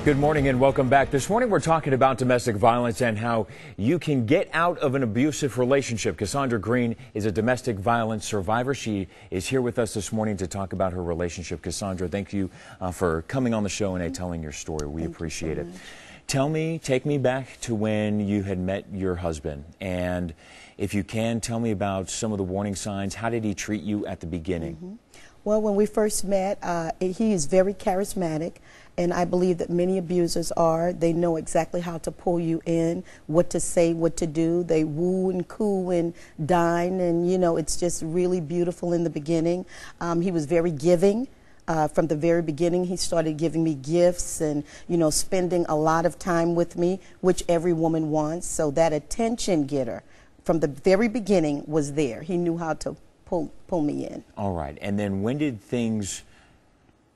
Good morning and welcome back. This morning we're talking about domestic violence and how you can get out of an abusive relationship. Cassandra Green is a domestic violence survivor. She is here with us this morning to talk about her relationship. Cassandra, thank you for coming on the show and telling your story. We appreciate it. Take me back to when you had met your husband, and if you can, tell me about some of the warning signs. How did he treat you at the beginning? Well, when we first met, he is very charismatic, and I believe that many abusers are. They know exactly how to pull you in, what to say, what to do. They woo and coo and dine, and you know, it's just really beautiful in the beginning. He was very giving. From the very beginning, he started giving me gifts and, you know, spending a lot of time with me, which every woman wants. So that attention getter from the very beginning was there. He knew how to pull me in. All right. And then when did things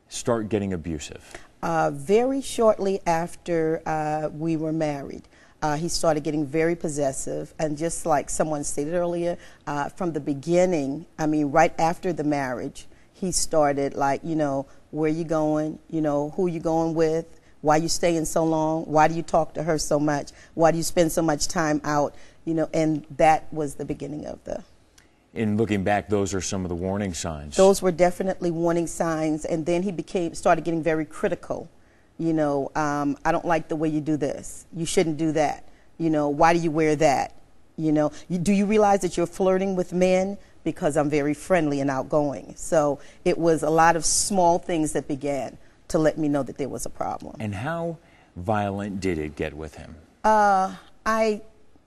start getting abusive? Very shortly after we were married. He started getting very possessive, and just like someone stated earlier, from the beginning, I mean, right after the marriage, he started like, you know, where you going, you know, who you going with, why you staying so long, why do you talk to her so much, why do you spend so much time out, you know, and that was the beginning of the... In looking back, those are some of the warning signs. Those were definitely warning signs, and then he started getting very critical. You know, I don't like the way you do this. You shouldn't do that. You know, why do you wear that? You know, do you realize that you're flirting with men? Because I'm very friendly and outgoing. So it was a lot of small things that began to let me know that there was a problem. And how violent did it get with him?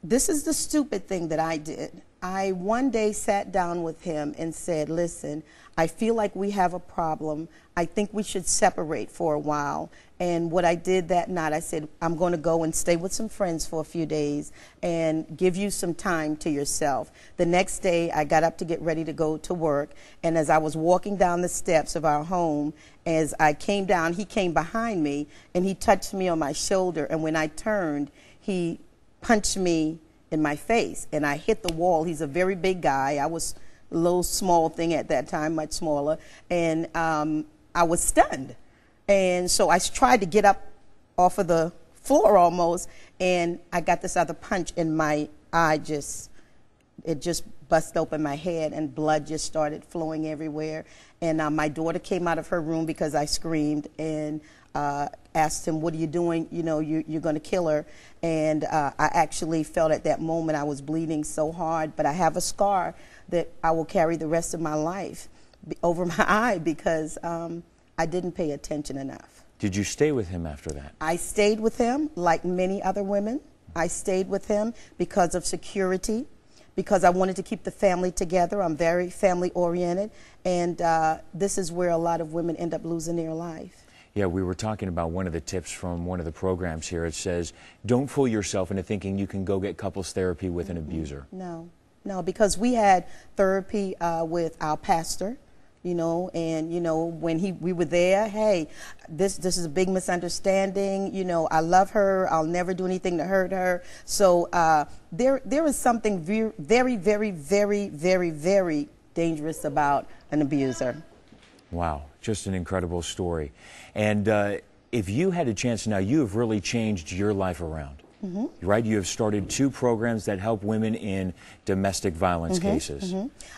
This is the stupid thing that I did. I one day sat down with him and said, listen, I feel like we have a problem. I think we should separate for a while. And what I did that night, I said, I'm going to go and stay with some friends for a few days and give you some time to yourself. The next day, I got up to get ready to go to work. And as I was walking down the steps of our home, as I came down, he came behind me and he touched me on my shoulder. And when I turned, he punched me in my face and I hit the wall. He's a very big guy. I was a little small thing at that time, much smaller, and I was stunned. And so I tried to get up off of the floor almost, and I got this other punch in my eye. It just bust open my head, and blood just started flowing everywhere. And my daughter came out of her room because I screamed and asked him, what are you doing? You know, you're going to kill her. And I actually felt at that moment I was bleeding so hard, but I have a scar that I will carry the rest of my life over my eye because I didn't pay attention enough. Did you stay with him after that? I stayed with him like many other women. I stayed with him because of security, because I wanted to keep the family together. I'm very family oriented, and this is where a lot of women end up losing their life. Yeah, we were talking about one of the tips from one of the programs here. It says, don't fool yourself into thinking you can go get couples therapy with an abuser. No, because we had therapy with our pastor, you know, and, you know, when we were there, hey, this is a big misunderstanding, you know, I love her, I'll never do anything to hurt her. So there is something very, very, very, very, very dangerous about an abuser. Wow, just an incredible story. And if you had a chance now, you have really changed your life around, right? You have started 2 programs that help women in domestic violence cases.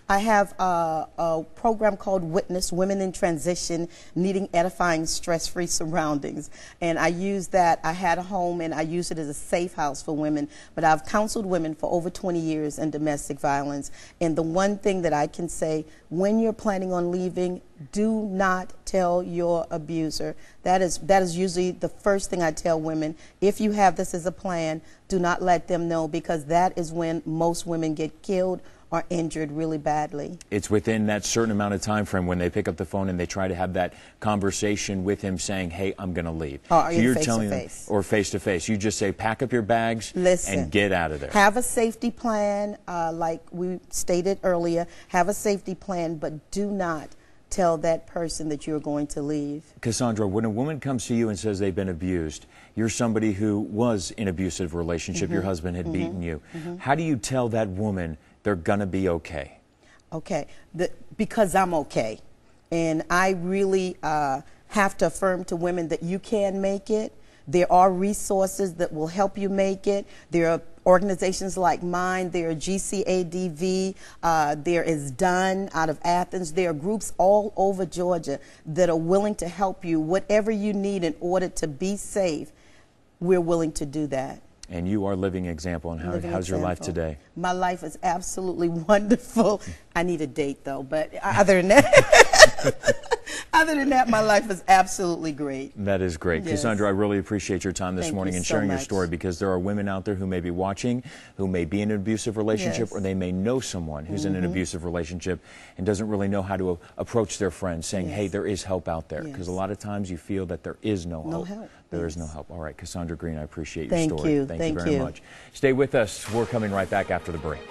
I have a program called Witness, Women in Transition Needing Edifying Stress-Free Surroundings. And I use that. I had a home and I use it as a safe house for women. But I've counseled women for over 20 years in domestic violence. And the one thing that I can say, when you're planning on leaving, do not tell your abuser. That is usually the first thing I tell women. If you have this as a plan, do not let them know, because that is when most women get killed or injured really badly. It's within that certain amount of time frame when they pick up the phone and they try to have that conversation with him saying, hey, I'm going to leave. Or are you face-to-face? Or face-to-face. You just say, pack up your bags and get out of there. Have a safety plan, like we stated earlier. Have a safety plan, but do not tell that person that you're going to leave. Cassandra, when a woman comes to you and says they've been abused, you're somebody who was in an abusive relationship, your husband had beaten you. How do you tell that woman they're going to be okay? Okay, because I'm okay. And I really have to affirm to women that you can make it. There are resources that will help you make it. There are organizations like mine. There are GCADV. There is DONE out of Athens. There are groups all over Georgia that are willing to help you. Whatever you need in order to be safe, we're willing to do that. And you are a living example. And how's your life today? My life is absolutely wonderful. I need a date, though, but other than that, my life is absolutely great. That is great. Yes. Cassandra, I really appreciate your time this morning and sharing your story, because there are women out there who may be watching, who may be in an abusive relationship, or they may know someone who's in an abusive relationship and doesn't really know how to approach their friends, saying, hey, there is help out there. Because a lot of times you feel that there is no help. There is no help. All right, Cassandra Green, I appreciate your story. Thank you very much. Stay with us. We're coming right back after the break.